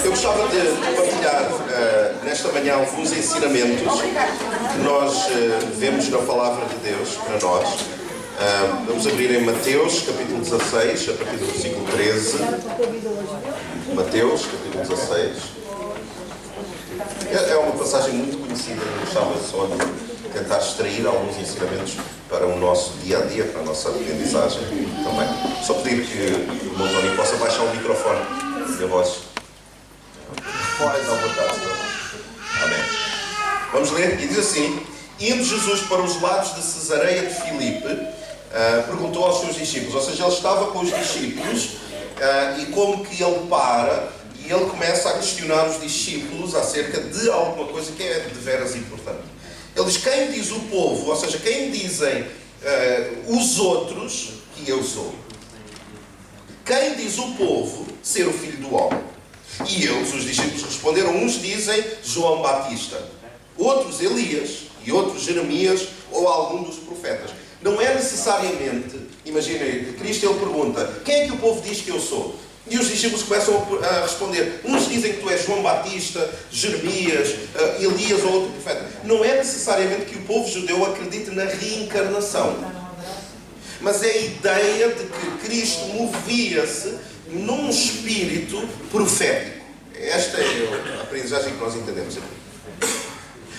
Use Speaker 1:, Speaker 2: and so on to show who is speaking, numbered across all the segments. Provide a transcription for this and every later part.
Speaker 1: Eu gostava de partilhar nesta manhã alguns ensinamentos que nós vemos na Palavra de Deus para nós. Vamos abrir em Mateus, capítulo 16, a partir do versículo 13. Mateus, capítulo 16. É uma passagem muito conhecida, eu gostava só de tentar extrair alguns ensinamentos para o nosso dia-a-dia, para a nossa aprendizagem também. Só pedir que o António possa baixar o microfone e a voz. Mais à vontade. Amém. Vamos ler, e diz assim: indo Jesus para os lados de Cesareia de Filipe, perguntou aos seus discípulos, ou seja, ele estava com os discípulos, e como que ele para, e ele começa a questionar os discípulos acerca de alguma coisa que é de veras importante. Ele diz: quem diz o povo, ou seja, quem dizem os outros que eu sou? Quem diz o povo ser o Filho do Homem? E eles, os discípulos, responderam: uns dizem João Batista, outros Elias, e outros Jeremias, ou algum dos profetas. Não é necessariamente, imaginem, Cristo ele pergunta: quem é que o povo diz que eu sou? E os discípulos começam a responder: uns dizem que tu és João Batista, Jeremias, Elias ou outro profeta. Não é necessariamente que o povo judeu acredite na reencarnação, mas é a ideia de que Cristo movia-se num espírito profético. Esta é a aprendizagem que nós entendemos aqui.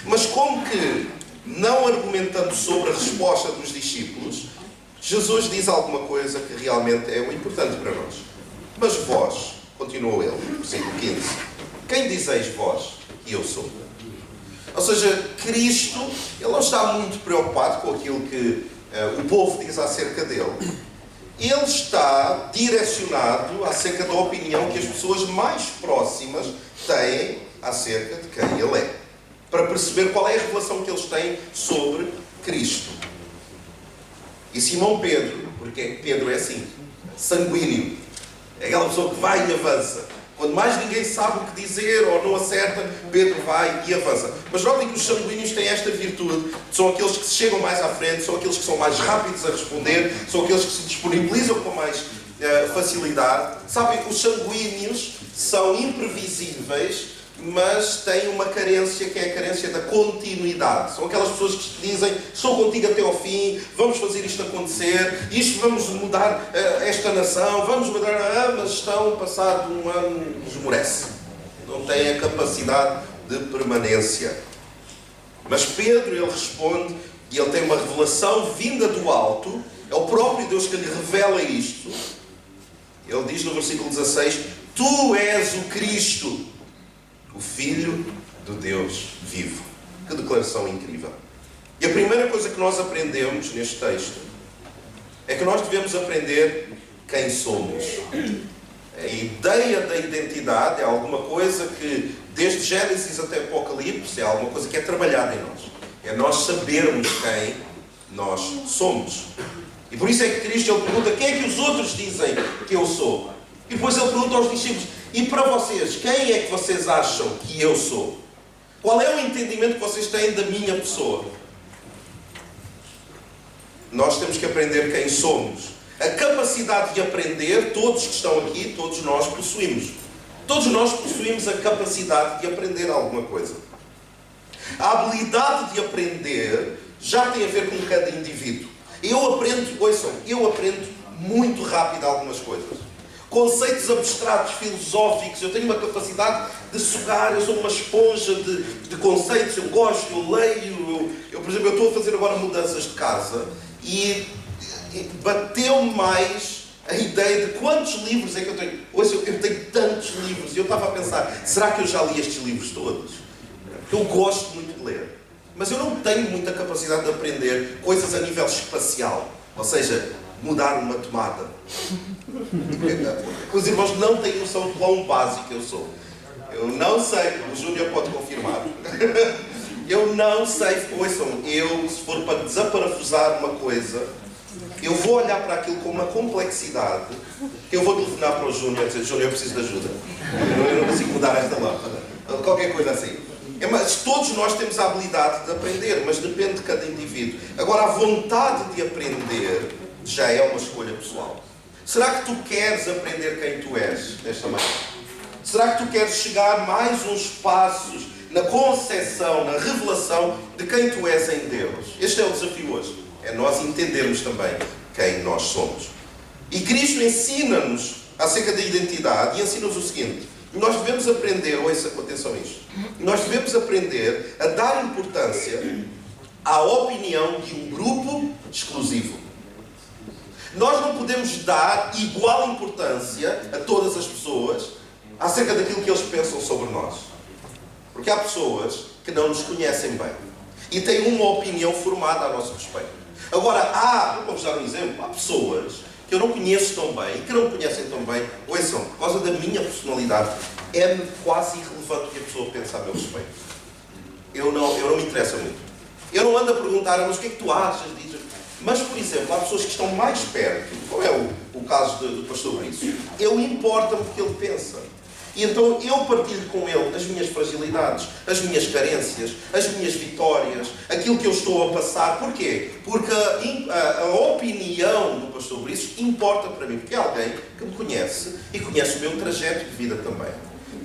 Speaker 1: Mas como que, não argumentando sobre a resposta dos discípulos, Jesus diz alguma coisa que realmente é importante para nós. Mas vós, continuou ele, versículo 15, quem dizeis vós que eu sou? Ou seja, Cristo, ele não está muito preocupado com aquilo que o povo diz acerca dele. Ele está direcionado acerca da opinião que as pessoas mais próximas têm acerca de quem ele é, para perceber qual é a revelação que eles têm sobre Cristo. E Simão Pedro, porque Pedro é assim, sanguíneo, é aquela pessoa que vai e avança. Quando mais ninguém sabe o que dizer ou não acerta, Pedro vai e avança. Mas notem que os sanguíneos têm esta virtude: são aqueles que se chegam mais à frente, são aqueles que são mais rápidos a responder, são aqueles que se disponibilizam com mais facilidade. Sabem, os sanguíneos são imprevisíveis, mas têm uma carência que é a carência da continuidade. São aquelas pessoas que dizem: estou contigo até ao fim, vamos fazer isto acontecer, vamos mudar esta nação, vamos mudar, mas estão, passado um ano, esmorece. Não têm a capacidade de permanência. Mas Pedro, ele responde, e ele tem uma revelação vinda do alto, é o próprio Deus que lhe revela isto. Ele diz no versículo 16: tu és o Cristo, o Filho do Deus vivo. Que declaração incrível. E a primeira coisa que nós aprendemos neste texto é que nós devemos aprender quem somos. A ideia da identidade é alguma coisa que, desde Gênesis até Apocalipse, é alguma coisa que é trabalhada em nós. É nós sabermos quem nós somos. E por isso é que Cristo ele pergunta: quem é que os outros dizem que eu sou? E depois ele pergunta aos discípulos: e para vocês, quem é que vocês acham que eu sou? Qual é o entendimento que vocês têm da minha pessoa? Nós temos que aprender quem somos. A capacidade de aprender, todos que estão aqui, todos nós possuímos. Todos nós possuímos a capacidade de aprender alguma coisa. A habilidade de aprender já tem a ver com cada indivíduo. Eu aprendo muito rápido algumas coisas. Conceitos abstratos, filosóficos, eu tenho uma capacidade de sugar, eu sou uma esponja de conceitos, eu gosto, eu leio, por exemplo, eu estou a fazer agora mudanças de casa e bateu-me mais a ideia de quantos livros é que eu tenho. Eu tenho tantos livros e eu estava a pensar: será que eu já li estes livros todos? Eu gosto muito de ler, mas eu não tenho muita capacidade de aprender coisas a nível espacial, ou seja, mudar uma tomada. Os irmãos não têm noção do quão básico eu sou. Eu não sei, o Júnior pode confirmar. Eu não sei, se for para desaparafusar uma coisa, eu vou olhar para aquilo com uma complexidade, que eu vou telefonar para o Júnior e dizer: Júnior, eu preciso de ajuda. Eu não consigo mudar esta lâmpada. Qualquer coisa assim. Mas todos nós temos a habilidade de aprender, mas depende de cada indivíduo. Agora, a vontade de aprender já é uma escolha pessoal. Será que tu queres aprender quem tu és nesta manhã? Será que tu queres chegar mais uns passos na concepção, na revelação de quem tu és em Deus? Este é o desafio hoje. É nós entendermos também quem nós somos. E Cristo ensina-nos acerca da identidade e ensina-nos o seguinte: nós devemos aprender, ouça com atenção isto, nós devemos aprender a dar importância à opinião de um grupo exclusivo. Nós não podemos dar igual importância a todas as pessoas acerca daquilo que eles pensam sobre nós. Porque há pessoas que não nos conhecem bem e têm uma opinião formada a nosso respeito. Agora, vamos dar um exemplo, há pessoas que eu não conheço tão bem e que não me conhecem tão bem, ouçam, por causa da minha personalidade, é-me quase irrelevante o que a pessoa pensa a meu respeito. Eu não me interessa muito. Eu não ando a perguntar, mas o que é que tu achas disso? Mas, por exemplo, há pessoas que estão mais perto, como é o caso do pastor Brice, eu importa-me o que ele pensa. E então eu partilho com ele as minhas fragilidades, as minhas carências, as minhas vitórias, aquilo que eu estou a passar. Porquê? Porque a opinião do pastor Brice importa para mim, porque é alguém que me conhece e conhece o meu trajeto de vida também.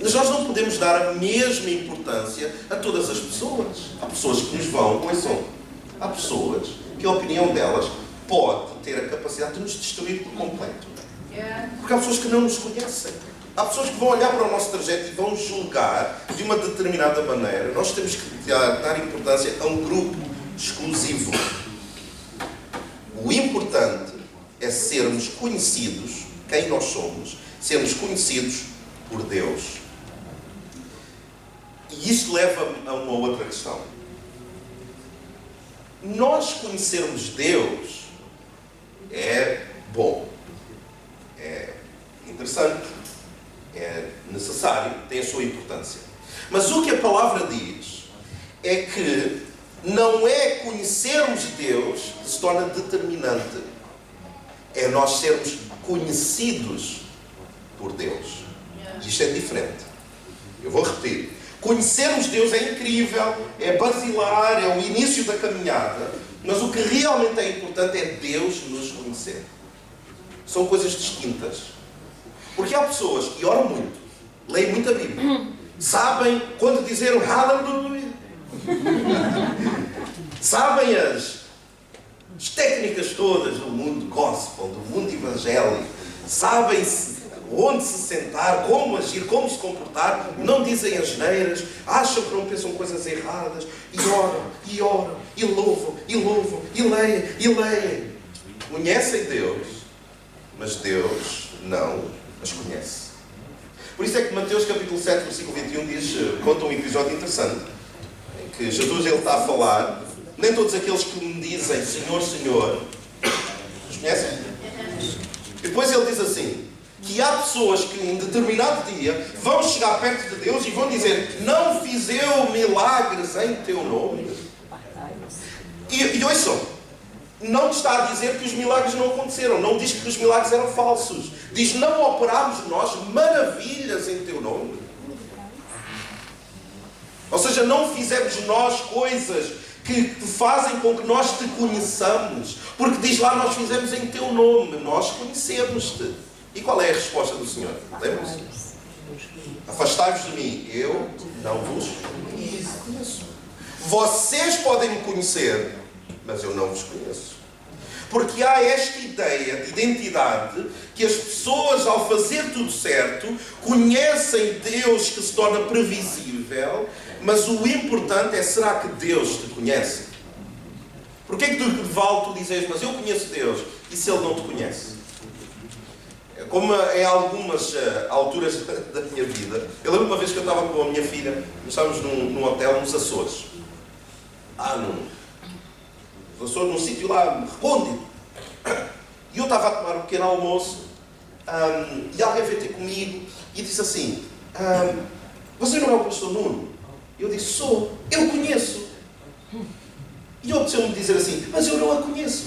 Speaker 1: Mas nós não podemos dar a mesma importância a todas as pessoas. Há pessoas que nos vão, há pessoas que a opinião delas pode ter a capacidade de nos destruir por completo. Porque há pessoas que não nos conhecem. Há pessoas que vão olhar para o nosso trajeto e vão julgar de uma determinada maneira. Nós temos que dar importância a um grupo exclusivo. O importante é sermos conhecidos, quem nós somos, sermos conhecidos por Deus. E isto leva-me a uma outra questão. Nós conhecermos Deus é bom, é interessante, é necessário, tem a sua importância. Mas o que a palavra diz é que não é conhecermos Deus que se torna determinante, é nós sermos conhecidos por Deus. Isto é diferente. Eu vou repetir. Conhecermos Deus é incrível, é basilar, é o início da caminhada, mas o que realmente é importante é Deus nos conhecer. São coisas distintas. Porque há pessoas que oram muito, leem muito a Bíblia, sabem quando dizer o Aleluia, sabem as técnicas todas do mundo gospel, do mundo evangélico, sabem onde se sentar, como agir, como se comportar, não dizem asneiras, acham que não pensam coisas erradas, e oram, e louvam, e leem. Conhecem Deus, mas Deus não as conhece. Por isso é que Mateus capítulo 7, versículo 21 conta um episódio interessante, em que Jesus ele está a falar, nem todos aqueles que me dizem Senhor, Senhor, os conhecem? E depois ele diz assim, que há pessoas que em determinado dia vão chegar perto de Deus e vão dizer, não fiz eu milagres em teu nome? E ouçam, não está a dizer que os milagres não aconteceram, não diz que os milagres eram falsos, diz, não operámos nós maravilhas em teu nome? Ou seja, não fizemos nós coisas que fazem com que nós te conheçamos, porque diz lá, nós fizemos em teu nome, nós conhecemos-te. E qual é a resposta do Senhor? Lembram-se? Afastai-vos de mim, eu não vos conheço. Vocês podem me conhecer, mas eu não vos conheço. Porque há esta ideia de identidade que as pessoas, ao fazer tudo certo, conhecem Deus que se torna previsível, mas o importante é, será que Deus te conhece? Porquê é que vale tu dizes, mas eu conheço Deus, e se Ele não te conhece? Como em algumas alturas da minha vida, eu lembro uma vez que eu estava com a minha filha, nós estávamos num hotel nos Açores. Nos Açores, num sítio lá recôndito. E eu estava a tomar um pequeno almoço, e alguém veio ter comigo e disse assim, você não é o pastor Nuno? Eu disse, sou, eu conheço. E eu apeteceu-me dizer assim, mas eu não a conheço.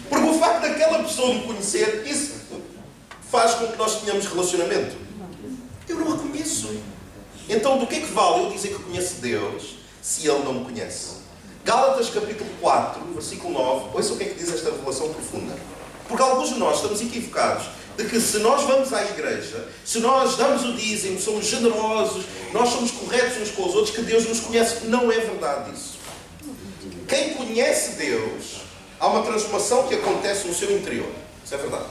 Speaker 1: Porque o facto daquela pessoa me conhecer, isso faz com que nós tenhamos relacionamento. Eu não a conheço. Então, do que é que vale eu dizer que conheço Deus se Ele não me conhece? Gálatas capítulo 4, versículo 9, ouça o que é que diz esta revelação profunda. Porque alguns de nós estamos equivocados de que se nós vamos à igreja, se nós damos o dízimo, somos generosos, nós somos corretos uns com os outros, que Deus nos conhece. Não é verdade isso. Quem conhece Deus, há uma transformação que acontece no seu interior. Isso é verdade.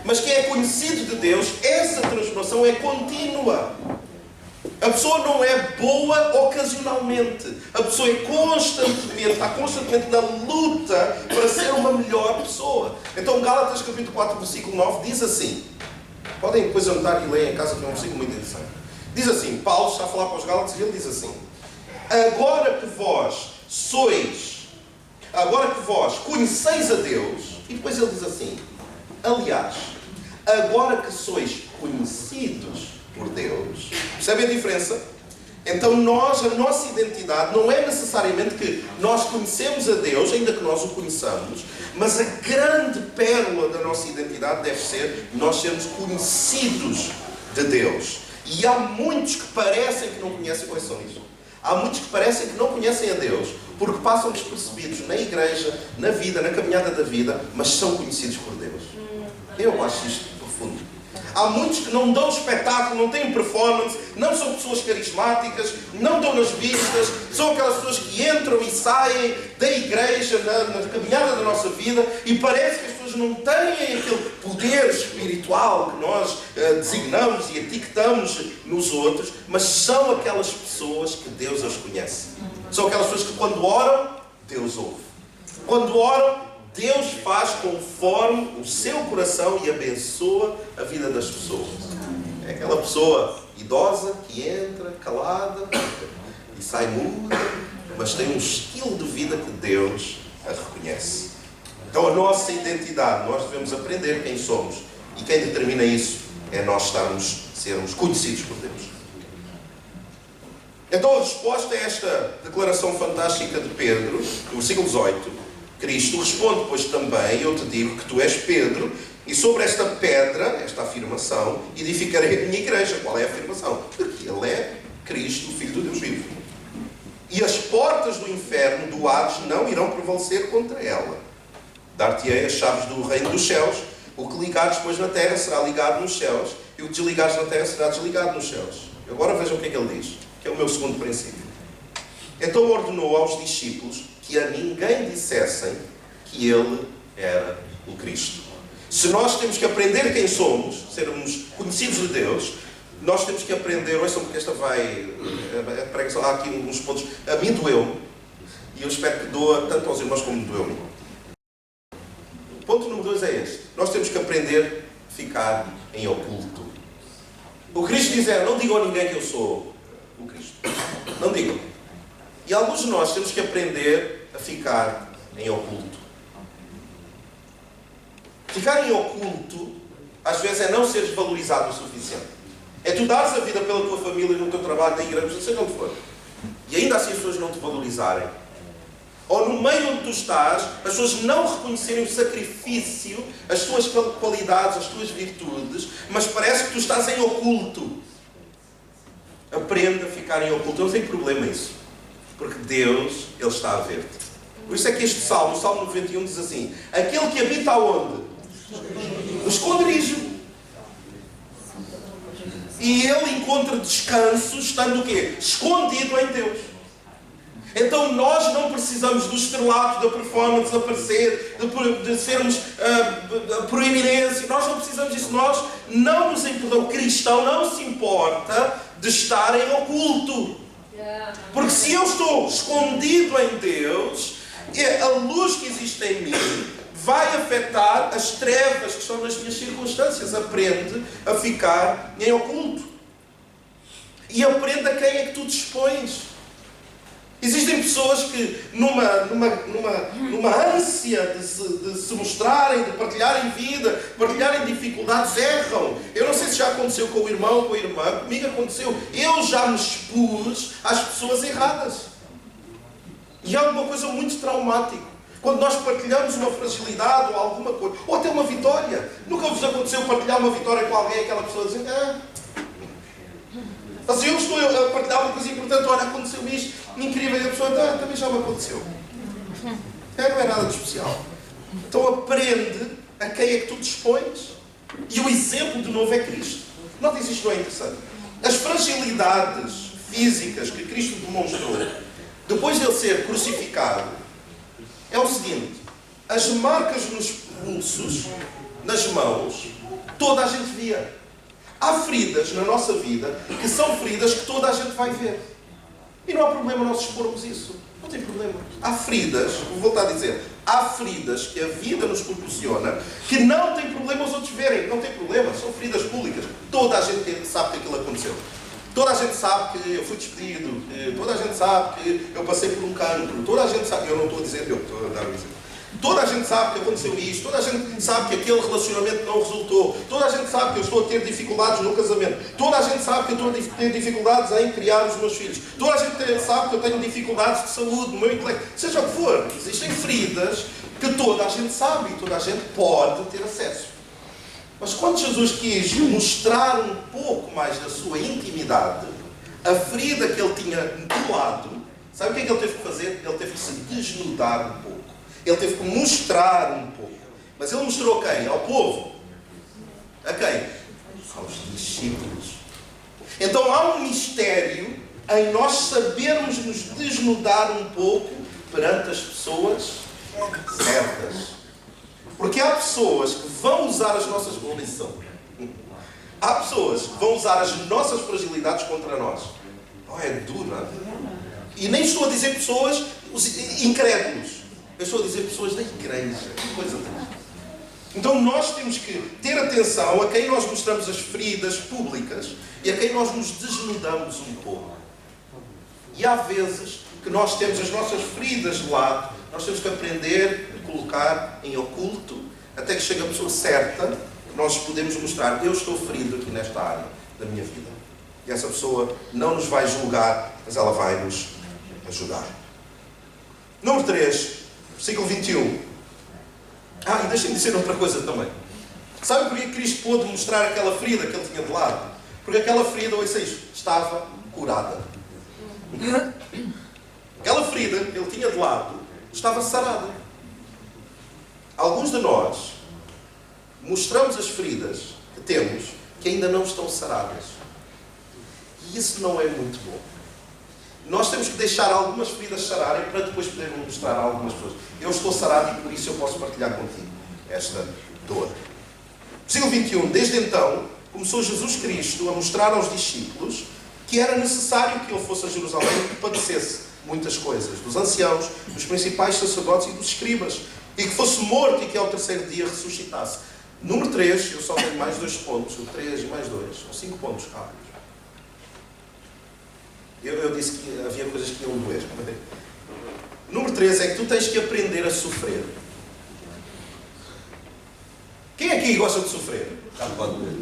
Speaker 1: Mas quem é conhecido de Deus, essa transformação é contínua. A pessoa não é boa ocasionalmente. A pessoa é constantemente, está constantemente na luta para ser uma melhor pessoa. Então Gálatas capítulo 4, versículo 9 diz assim. Podem depois anotar e ler em casa, que é um versículo muito interessante. Diz assim, Paulo está a falar para os Gálatas e ele diz assim: agora que vós conheceis a Deus, e depois ele diz assim, aliás, agora que sois conhecidos por Deus. Percebem a diferença? Então a nossa identidade não é necessariamente que nós conhecemos a Deus, ainda que nós o conheçamos, mas a grande pérola da nossa identidade deve ser nós sermos conhecidos de Deus. E há muitos que parecem que não conhecem, quais são isso? Há muitos que parecem que não conhecem a Deus, porque passam despercebidos na igreja, na vida, na caminhada da vida, mas são conhecidos por Deus. Eu acho isto profundo. Há muitos que não dão espetáculo, não têm performance, não são pessoas carismáticas, não dão nas vistas, são aquelas pessoas que entram e saem da igreja, na caminhada da nossa vida, e parece que as pessoas não têm aquele poder espiritual que nós designamos e etiquetamos nos outros, mas são aquelas pessoas que Deus as conhece. São aquelas pessoas que quando oram, Deus ouve. Quando oram, Deus faz conforme o seu coração e abençoa a vida das pessoas. É aquela pessoa idosa que entra calada e sai muda, mas tem um estilo de vida que Deus a reconhece. Então a nossa identidade, nós devemos aprender quem somos. E quem determina isso é nós sermos conhecidos por Deus. Então a resposta a esta declaração fantástica de Pedro, no versículo 18, Cristo responde, pois também eu te digo que tu és Pedro, e sobre esta pedra, esta afirmação, edificarei a minha igreja. Qual é a afirmação? Porque Ele é Cristo, o Filho do Deus vivo. E as portas do inferno, do Hades, não irão prevalecer contra ela. Dar-te-ei as chaves do reino dos céus. O que ligares depois na terra será ligado nos céus, e o que desligares na terra será desligado nos céus. Agora vejam o que é que ele diz, que é o meu segundo princípio. Então ordenou aos discípulos que a ninguém dissessem que ele era o Cristo. Se nós temos que aprender quem somos, sermos conhecidos de Deus, nós temos que aprender, ouçam porque esta vai, a pregação, há aqui uns pontos, a mim doeu-me, e eu espero que doa tanto aos irmãos como doeu-me. O ponto número 2 é este, nós temos que aprender a ficar em oculto. O Cristo diz, não digam a ninguém que eu sou o Cristo. Não digam. E alguns de nós temos que aprender a ficar em oculto. Ficar em oculto, às vezes, é não seres valorizado o suficiente. É tu dares a vida pela tua família, no teu trabalho, na igreja, seja onde for. E ainda assim as pessoas não te valorizarem. Ou no meio onde tu estás, as pessoas não reconhecerem o sacrifício, as tuas qualidades, as tuas virtudes, mas parece que tu estás em oculto. Aprenda a ficar em oculto. Não tem problema isso. Porque Deus, Ele está a ver-te. Por isso é que este Salmo, o Salmo 91, diz assim: aquele que habita aonde? No esconderijo. E ele encontra descanso estando o quê? Escondido em Deus. Então nós não precisamos do estrelato, da performance, de aparecer, de sermos proeminência. Nós não precisamos disso. Nós não nos importa. O cristão não se importa de estar em oculto. Porque se eu estou escondido em Deus, a luz que existe em mim vai afetar as trevas que estão nas minhas circunstâncias. Aprende a ficar em oculto. E aprenda quem é que tu dispões. Existem pessoas que, numa ânsia de se mostrarem, de partilharem vida, partilharem dificuldades, erram. Eu não sei se já aconteceu com o irmão ou com a irmã, comigo aconteceu. Eu já me expus às pessoas erradas. E é alguma coisa muito traumática. Quando nós partilhamos uma fragilidade ou alguma coisa, ou até uma vitória. Nunca vos aconteceu partilhar uma vitória com alguém, aquela pessoa dizer, mas eu estou a partilhar uma coisa importante, olha, aconteceu-me isto, incrível, e a pessoa, também já me aconteceu. Não é nada de especial. Então aprende a quem é que tu dispões.
Speaker 2: E o exemplo, de novo, é Cristo. Notem se isto não é interessante. As fragilidades físicas que Cristo demonstrou, depois de Ele ser crucificado, é o seguinte: as marcas nos pulsos, nas mãos, toda a gente via. Há feridas na nossa vida que são feridas que toda a gente vai ver. E não há problema nós expormos isso. Não tem problema. Há feridas, vou voltar a dizer, há feridas que a vida nos proporciona que não tem problema os outros verem. Não tem problema, são feridas públicas. Toda a gente sabe que aquilo aconteceu. Toda a gente sabe que eu fui despedido. Toda a gente sabe que eu passei por um cancro. Toda a gente sabe, eu não estou a dizer, eu estou a dar um exemplo. Toda a gente sabe que aconteceu isto. Toda a gente sabe que aquele relacionamento não resultou. Toda a gente sabe que eu estou a ter dificuldades no casamento. Toda a gente sabe que eu estou a ter dificuldades em criar os meus filhos. Toda a gente sabe que eu tenho dificuldades de saúde no meu intelecto. Seja o que for, existem feridas que toda a gente sabe e toda a gente pode ter acesso. Mas quando Jesus quis mostrar um pouco mais da sua intimidade, a ferida que ele tinha do lado, sabe o que é que ele teve que fazer? Ele teve que se desnudar um pouco. Ele teve que mostrar um pouco. Mas ele mostrou a quem? Ao povo. A quem? Aos discípulos. Então há um mistério em nós sabermos nos desnudar um pouco perante as pessoas certas. Porque há pessoas que vão usar as nossas condições. Há pessoas que vão usar as nossas fragilidades contra nós. Oh, é duro, não é? E nem estou a dizer pessoas incrédulos. Eu estou a dizer pessoas da igreja. Que coisa triste. Então nós temos que ter atenção a quem nós mostramos as feridas públicas e a quem nós nos desnudamos um pouco. E há vezes que nós temos as nossas feridas de lado, nós temos que aprender a colocar em oculto até que chegue a pessoa certa que nós podemos mostrar: eu estou ferido aqui nesta área da minha vida. E essa pessoa não nos vai julgar, mas ela vai nos ajudar. Número 3, versículo 21. E deixem-me dizer outra coisa também. Sabe porquê Cristo pôde mostrar aquela ferida que ele tinha de lado? Porque aquela ferida, ouça isto, estava curada. Aquela ferida que ele tinha de lado estava sarada. Alguns de nós mostramos as feridas que temos que ainda não estão saradas. E isso não é muito bom. Nós temos que deixar algumas feridas sararem para depois podermos mostrar a algumas pessoas: eu estou sarado e por isso eu posso partilhar contigo esta dor. Versículo 21. Desde então, começou Jesus Cristo a mostrar aos discípulos que era necessário que ele fosse a Jerusalém e que padecesse muitas coisas dos anciãos, dos principais sacerdotes e dos escribas, e que fosse morto e que ao terceiro dia ressuscitasse. Número 3, eu só tenho mais 2 pontos, o 3 e mais 2, são 5 pontos rápidos. Eu disse que havia coisas que iam doer. Número 3 é que tu tens que aprender a sofrer. Quem aqui gosta de sofrer? Pode doer.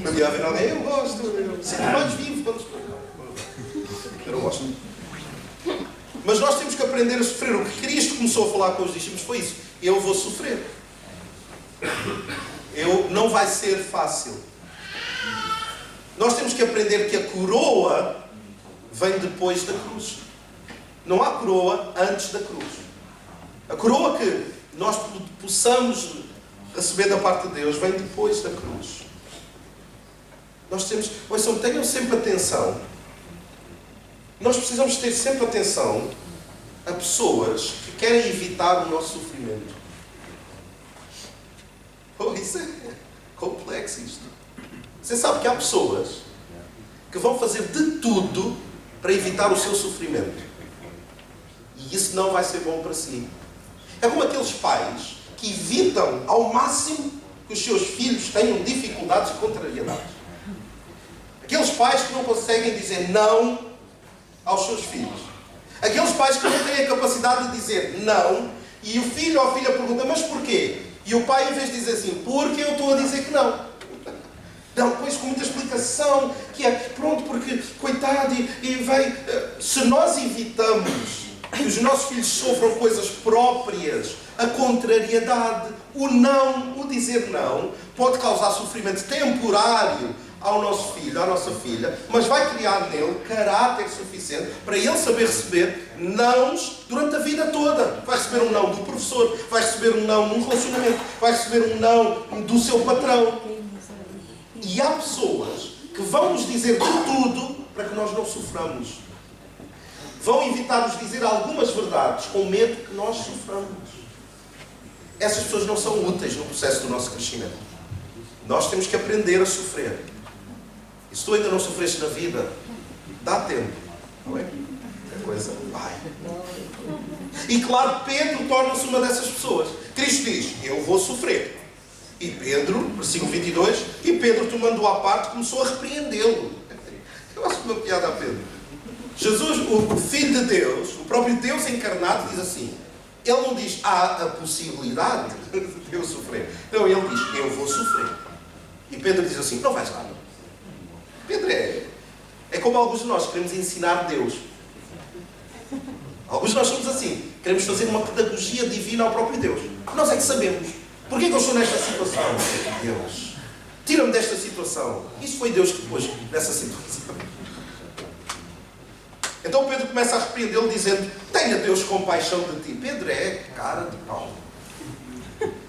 Speaker 2: Não devia haver alguém. Eu gosto. Eu sinto mais vivo quando estou. Eu não gosto. Mas nós temos que aprender a sofrer. O que Cristo começou a falar com os discípulos foi isso: eu vou sofrer. Não vai ser fácil. Nós temos que aprender que a coroa vem depois da cruz. Não há coroa antes da cruz. A coroa que nós possamos receber da parte de Deus vem depois da cruz. Nós temos... Ouçam, tenham sempre atenção. Nós precisamos ter sempre atenção a pessoas que querem evitar o nosso sofrimento. Isso é complexo isto. Você sabe que há pessoas que vão fazer de tudo para evitar o seu sofrimento. E isso não vai ser bom para si. É como aqueles pais que evitam ao máximo que os seus filhos tenham dificuldades e contrariedades. Aqueles pais que não conseguem dizer não aos seus filhos. Aqueles pais que não têm a capacidade de dizer não e o filho ou a filha pergunta: mas porquê? E o pai, em vez de dizer assim: porque eu estou a dizer que não. Não, pois com muita explicação, que é pronto, porque coitado, e vai. Se nós evitamos que os nossos filhos sofram coisas próprias, a contrariedade, o não, o dizer não, pode causar sofrimento temporário ao nosso filho, à nossa filha, mas vai criar nele caráter suficiente para ele saber receber nãos durante a vida toda. Vai receber um não do professor, vai receber um não num relacionamento, vai receber um não do seu patrão. E há pessoas que vão nos dizer de tudo para que nós não soframos. Vão evitar-nos dizer algumas verdades com medo que nós soframos. Essas pessoas não são úteis no processo do nosso crescimento. Nós temos que aprender a sofrer. E se tu ainda não sofreste na vida, dá tempo. Não é? A coisa vai. E claro, Pedro torna-se uma dessas pessoas. Cristo diz, eu vou sofrer. E Pedro, versículo 22, e Pedro, tomando-o à parte, começou a repreendê-lo. Eu acho uma piada a Pedro. Jesus, o Filho de Deus, o próprio Deus encarnado, diz assim, ele não diz, há a possibilidade de eu sofrer. Não, ele diz, eu vou sofrer. E Pedro diz assim, não vais lá. Pedro é como alguns de nós queremos ensinar Deus. Alguns de nós somos assim. Queremos fazer uma pedagogia divina ao próprio Deus. Nós é que sabemos. Porquê que eu estou nesta situação? Deus, tira-me desta situação. Isso foi Deus que pôs nessa situação. Então Pedro começa a repreendê-lo dizendo, tenha Deus compaixão de ti. Pedro é cara de pau.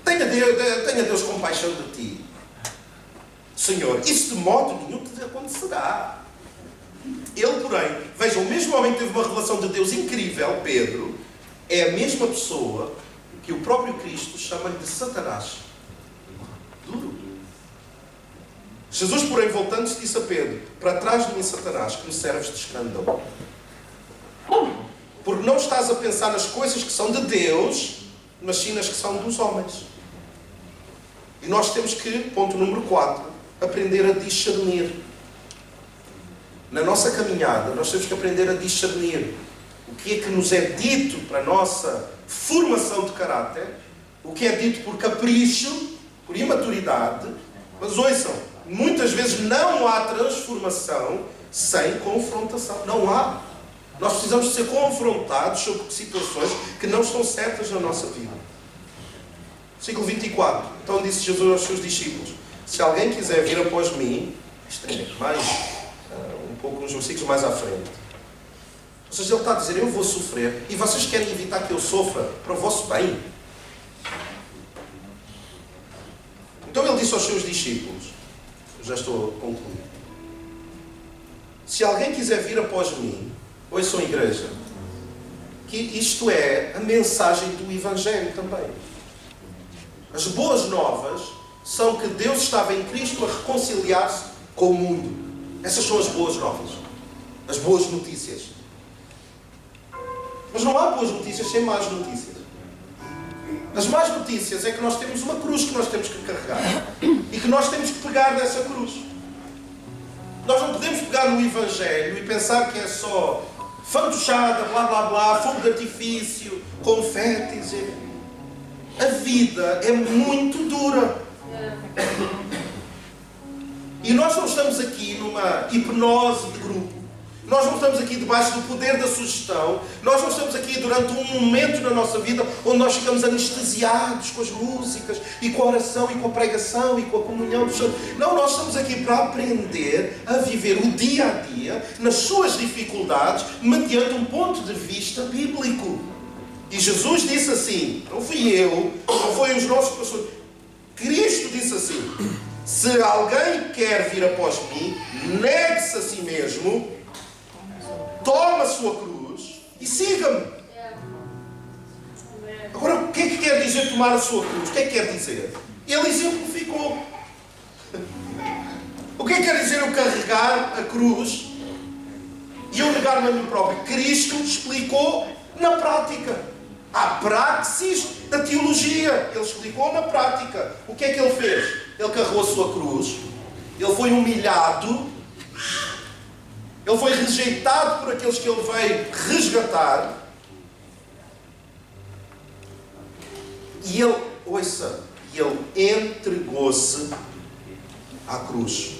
Speaker 2: Tenha Deus compaixão de ti. Senhor, isso de modo nenhum te acontecerá. Ele, porém, vejam, o mesmo homem que teve uma revelação de Deus incrível, Pedro, é a mesma pessoa que o próprio Cristo chama-lhe de Satanás. Duro. Jesus, porém, voltando-se, disse a Pedro, para trás de mim, Satanás, que me serves de escândalo. Porque não estás a pensar nas coisas que são de Deus, mas sim nas que são dos homens. E nós temos que, ponto número 4, aprender a discernir. Na nossa caminhada, nós temos que aprender a discernir o que é que nos é dito para a nossa formação de caráter, o que é dito por capricho, por imaturidade. Mas ouçam, muitas vezes não há transformação sem confrontação. Não há. Nós precisamos ser confrontados sobre situações que não estão certas na nossa vida. Versículo 24. Então disse Jesus aos seus discípulos, se alguém quiser vir após mim, isto é mais, um pouco uns versículos mais à frente. Ou seja, ele está a dizer, eu vou sofrer, e vocês querem evitar que eu sofra para o vosso bem. Então ele disse aos seus discípulos, eu já estou a concluir, se alguém quiser vir após mim, ouçam, igreja, que isto é a mensagem do Evangelho também. As boas novas são que Deus estava em Cristo a reconciliar-se com o mundo. Essas são as boas novas. As boas notícias. Mas não há boas notícias sem más notícias. As más notícias é que nós temos uma cruz que nós temos que carregar. E que nós temos que pegar nessa cruz. Nós não podemos pegar no Evangelho e pensar que é só fantochada, blá blá blá, fogo de artifício, confetes. A vida é muito dura. E nós não estamos aqui numa hipnose de grupo. Nós não estamos aqui debaixo do poder da sugestão. Nós não estamos aqui durante um momento na nossa vida onde nós ficamos anestesiados com as músicas e com a oração e com a pregação e com a comunhão dos santos. Não, nós estamos aqui para aprender a viver o dia a dia nas suas dificuldades mediante um ponto de vista bíblico. E Jesus disse assim, não fui eu, não foi os nossos pastores. Cristo disse assim, se alguém quer vir após mim, negue-se a si mesmo, toma a sua cruz e siga-me. Agora, o que é que quer dizer tomar a sua cruz? O que é que quer dizer? Ele exemplificou. O que é que quer dizer eu carregar a cruz e eu negar-me a mim próprio? Cristo explicou na prática. Há praxis da teologia. Ele explicou na prática. O que é que ele fez? Ele carregou a sua cruz. Ele foi humilhado. Ele foi rejeitado por aqueles que ele veio resgatar. E ele, ouça, ele entregou-se à cruz.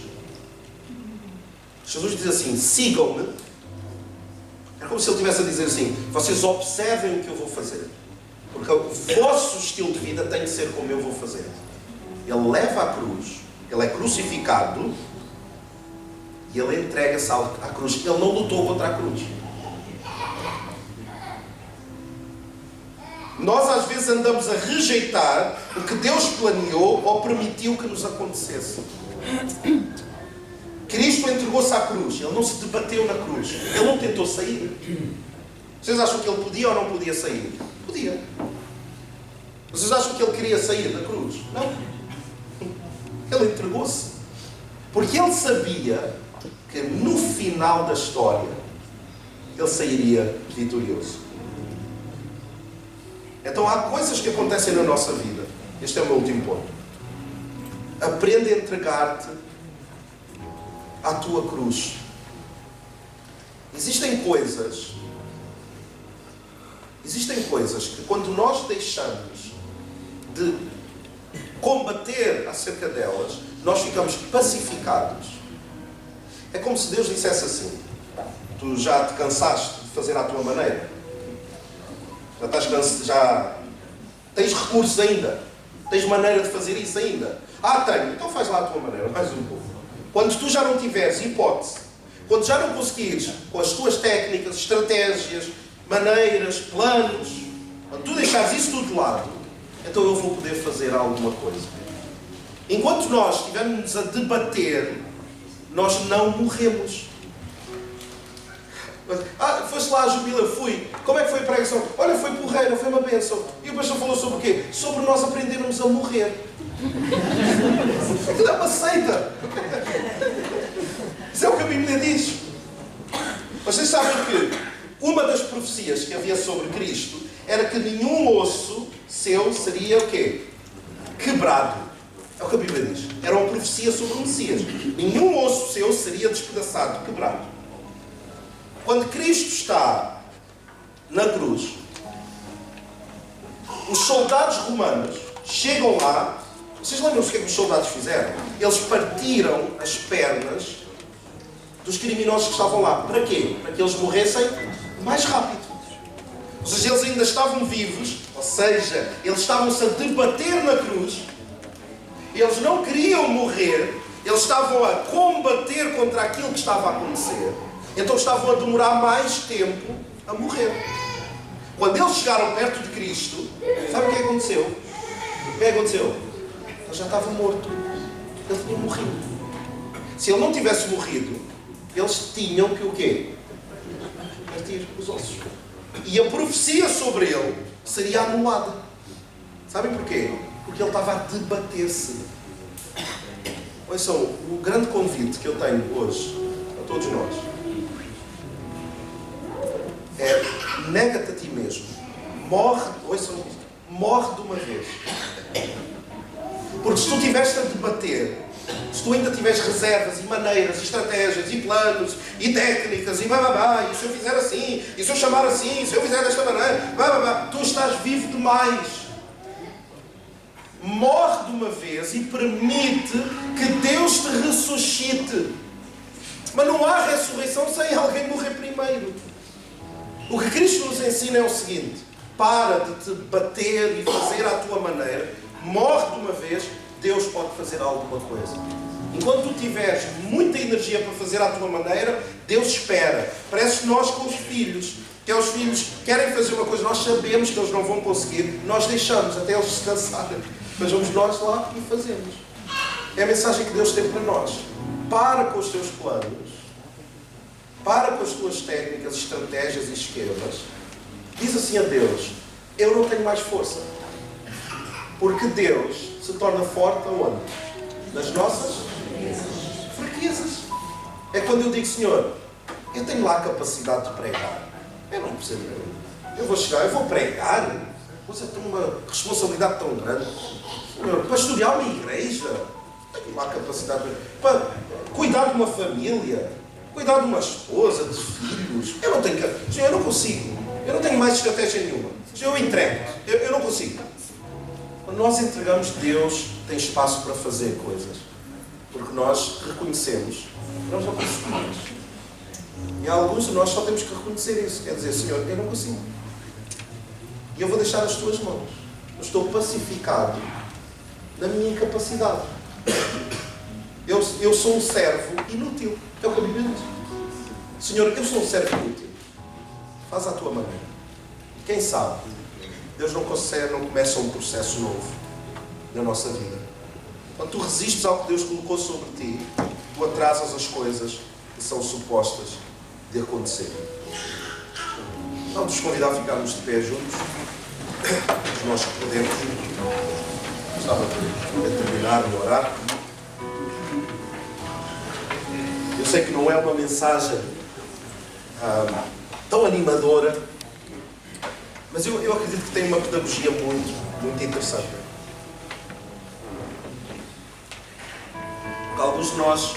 Speaker 2: Jesus diz assim, sigam-me. É como se ele estivesse a dizer assim, vocês observem o que eu vou fazer. Porque o vosso estilo de vida tem que ser como eu vou fazer. Ele leva a cruz, ele é crucificado, E ele entrega-se à cruz. Ele não lutou contra a cruz. Nós às vezes andamos a rejeitar o que Deus planeou ou permitiu que nos acontecesse. Cristo entregou-se à cruz. Ele não se debateu na cruz. Ele não tentou sair. Vocês acham que ele podia ou não podia sair? Podia. Vocês acham que ele queria sair da cruz? Não. Ele entregou-se. Porque ele sabia que no final da história ele sairia vitorioso. Então há coisas que acontecem na nossa vida. Este é o meu último ponto. Aprende a entregar-te à tua cruz. Existem coisas que quando nós deixamos de combater acerca delas, nós ficamos pacificados. É como se Deus dissesse assim: tu já te cansaste de fazer à tua maneira? Já estás cansado? Já tens recursos ainda? Tens maneira de fazer isso ainda? Tenho. Então faz lá à tua maneira, mais um pouco. Quando tu já não tiveres hipótese, quando já não conseguires com as tuas técnicas, estratégias, maneiras, planos, quando tu deixares isso tudo de lado, então eu vou poder fazer alguma coisa. Enquanto nós estivermos a debater, nós não morremos. Foste lá a Jubileu? Fui. Como é que foi a pregação? Olha, foi porreira, foi uma bênção. E o pastor falou sobre o quê? Sobre nós aprendermos a morrer. Aquilo é uma seita. Isso é o que a Bíblia diz. Vocês sabem que uma das profecias que havia sobre Cristo era que nenhum osso seu seria o quê? Quebrado. É o que a Bíblia diz. Era uma profecia sobre o Messias. Nenhum osso seu seria despedaçado, quebrado. Quando Cristo está na cruz, os soldados romanos chegam lá. Vocês lembram-se o que é que os soldados fizeram? Eles partiram as pernas dos criminosos que estavam lá. Para quê? Para que eles morressem mais rápido. Ou seja, eles ainda estavam vivos, ou seja, eles estavam-se a debater na cruz. Eles não queriam morrer, eles estavam a combater contra aquilo que estava a acontecer. Então estavam a demorar mais tempo a morrer. Quando eles chegaram perto de Cristo, sabe o que aconteceu? O que aconteceu? Ele já estava morto. Ele tinha morrido. Se ele não tivesse morrido, eles tinham que o quê? Partir os ossos. E a profecia sobre ele seria anulada. Sabem porquê? Porque ele estava a debater-se. Ouçam, o grande convite que eu tenho hoje a todos nós é: nega-te a ti mesmo. Morre, ouçam isto, morre de uma vez. Porque se tu estiveres a debater, se tu ainda tiveres reservas e maneiras, e estratégias, e planos, e técnicas, e bababá, e se eu fizer assim, e se eu chamar assim, e se eu fizer desta maneira, bababá, tu estás vivo demais. Morre de uma vez e permite que Deus te ressuscite. Mas não há ressurreição sem alguém morrer primeiro. O que Cristo nos ensina é o seguinte: para de te bater e fazer à tua maneira. Morre de uma vez, Deus pode fazer alguma coisa. Enquanto tu tiveres muita energia para fazer à tua maneira, Deus espera. Parece nós com os filhos, que os filhos querem fazer uma coisa, nós sabemos que eles não vão conseguir, nós deixamos até eles se cansarem, mas vamos nós lá e fazemos. É a mensagem que Deus tem para nós. Para com os teus planos, para com as tuas técnicas, estratégias e esquemas. Diz assim a Deus: eu não tenho mais força. Porque Deus se torna forte aonde? Nas nossas fraquezas. É quando eu digo: Senhor, eu tenho lá a capacidade de pregar. Eu não percebo. Eu vou chegar, eu vou pregar. Você tem uma responsabilidade tão grande. Senhor, para estudar uma igreja, tenho lá a capacidade para cuidar de uma família, cuidar de uma esposa, de filhos. Eu não tenho. Senhor, eu não consigo. Eu não tenho mais estratégia nenhuma. Senhor, eu entrego. Eu não consigo. Quando nós entregamos, Deus tem espaço para fazer coisas. Porque nós reconhecemos que nós não conseguimos. E há alguns de nós só temos que reconhecer isso. Quer dizer: Senhor, eu não consigo. E eu vou deixar as tuas mãos. Eu estou pacificado na minha incapacidade. Eu sou um servo inútil. É o que a Bíblia diz. Senhor, eu sou um servo inútil. Faz à tua maneira. Quem sabe, Deus não começa um processo novo na nossa vida. Quando tu resistes ao que Deus colocou sobre ti, tu atrasas as coisas que são supostas de acontecer. Vamos convidar a ficarmos de pé juntos. Nós que podemos. Gostava de terminar e orar. Eu sei que não é uma mensagem tão animadora, mas eu acredito que tem uma pedagogia muito interessante. Porque alguns de nós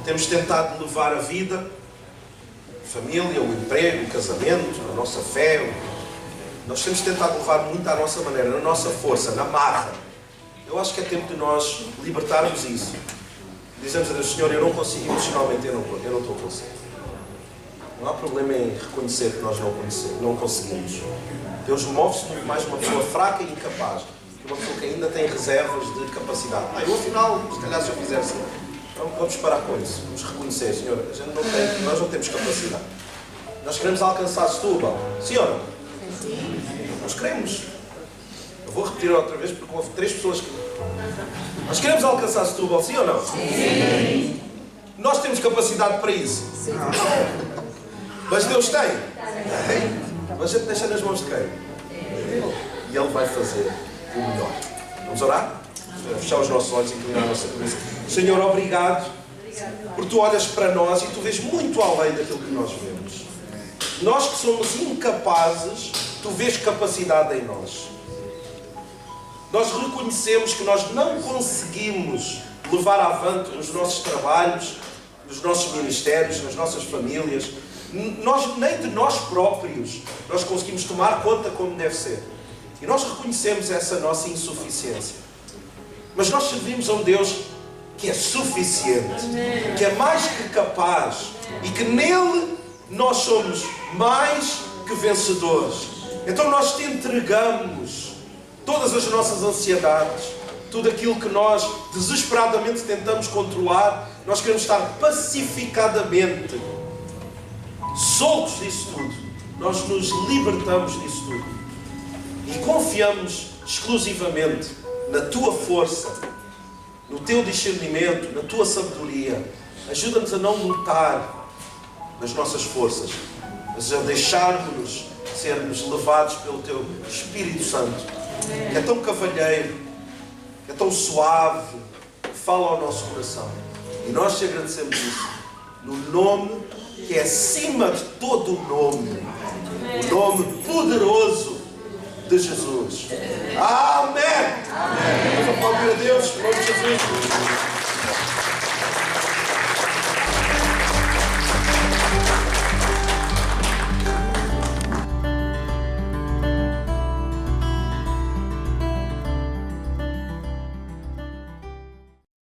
Speaker 2: temos tentado levar a vida, a família, o emprego, o casamento, a nossa fé. Nós temos tentado levar muito à nossa maneira, na nossa força, na marra. Eu acho que é tempo de nós libertarmos isso. Dizemos a Deus: Senhor, eu não consigo, emocionalmente eu não estou a conseguir. Não há problema em reconhecer que nós não conseguimos. Deus move-se muito mais uma pessoa fraca e incapaz que uma pessoa que ainda tem reservas de capacidade. Eu afinal, se calhar se eu fizer assim, então vamos parar com isso. Vamos reconhecer: Senhor, nós não temos capacidade. Nós queremos alcançar Setúbal. Sim ou não? Sim. Nós queremos. Eu vou repetir outra vez porque houve 3 pessoas que... Nós queremos alcançar Setúbal, sim ou não? Sim. Nós temos capacidade para isso? Sim. Mas Deus tem? Tem. Mas a gente deixa nas mãos de quem? E Ele vai fazer o melhor. Vamos orar? Vamos fechar os nossos olhos e inclinar a nossa cabeça. Senhor, obrigado. Porque Tu olhas para nós e Tu vês muito além daquilo que nós vemos. Nós que somos incapazes, Tu vês capacidade em nós. Nós reconhecemos que nós não conseguimos levar avante os nossos trabalhos, os nossos ministérios, as nossas famílias. Nem de nós próprios nós conseguimos tomar conta como deve ser. E nós reconhecemos essa nossa insuficiência. Mas nós servimos a um Deus que é suficiente, que é mais que capaz e que nele nós somos mais que vencedores. Então nós te entregamos todas as nossas ansiedades, tudo aquilo que nós desesperadamente tentamos controlar. Nós queremos estar pacificadamente soltos disso tudo. Nós nos libertamos disso tudo e confiamos exclusivamente na Tua força, no Teu discernimento, na Tua sabedoria. Ajuda-nos a não lutar nas nossas forças, mas a deixarmos-nos sermos levados pelo Teu Espírito Santo, que é tão cavalheiro, que é tão suave, que fala ao nosso coração. E nós te agradecemos isso, no nome que é acima de todo o nome, o nome poderoso de Jesus. Amém! Amém. Vamos aplaudir a Deus, em nome de Jesus.